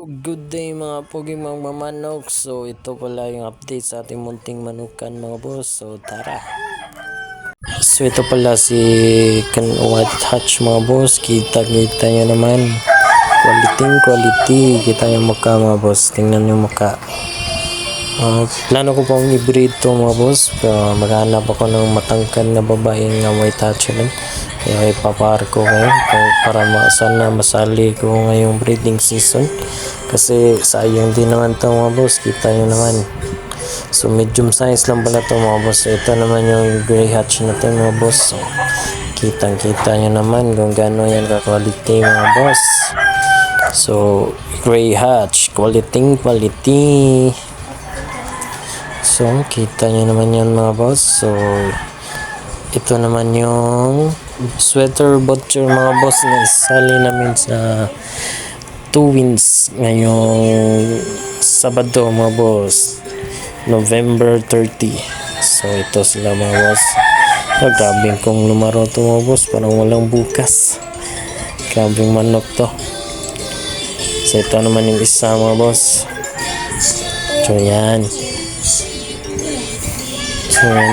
Good day mga puging magmamanok. So ito pala yung update sa ating munting manukan mga boss. So tara. So ito pala si White Hatch mga boss. Kita nyo naman. Quality. Kita yung mukha mga boss. Tingnan yung mukha. Plano ko pang i-breed to mga boss. Maghanap ako ng matangkan na babae nga White Hatch lang. Kaya ipapar ko kayo para sana masali ko ngayong breeding season. Kasi sayang din naman to mga boss. Kita nyo naman. So medium size lang pala to mga boss. So, ito naman yung gray hatch na to mga boss. So, kita nyo naman kung gaano yan ka-quality mga boss. So gray hatch. Quality. So kita nyo naman yan mga boss. So ito naman yung sweater butcher mga boss na isali namin sa Twins ngayong Sabado mga boss, November 30. So ito sila mga boss. Grabing kong numero to mga boss, parang walang bukas. Grabing manok to. So ito naman yung isa mga boss. So yan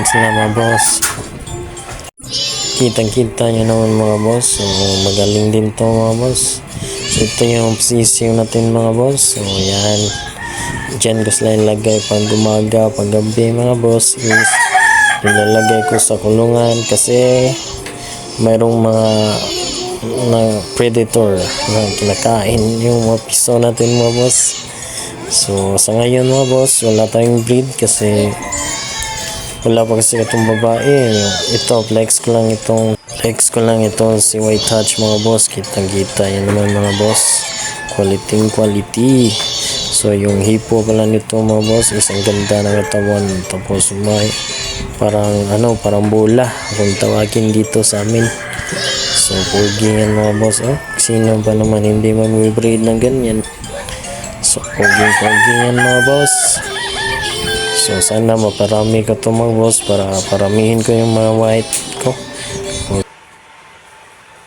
sila mga boss. Kitang-kita nyo naman mga boss. So magaling din to mga boss. So ito yung sisiw natin mga boss. So yan. Diyan ko sila ilagay pag umaga, pag gabi mga boss. Is ilalagay ko sa kulungan kasi mayroong mga predator na kinakain yung mga piso natin mga boss. So sa ngayon mga boss, wala tayong breed kasi wala pa kasi itong babae. Ito, flex ko lang ito si White Hatch mga boss. Kitang-kita yan naman mga boss. Quality. So yung hipo pala nito mga boss, isang ganda ng katawan. Tapos may parang bola kung tawagin dito sa amin. So pogi yan mga boss. Sino ba naman hindi mag-breed ng ganyan? So pogi yan mga boss. So sana maparami ka to mga boss para paramihin ko yung mga white ko.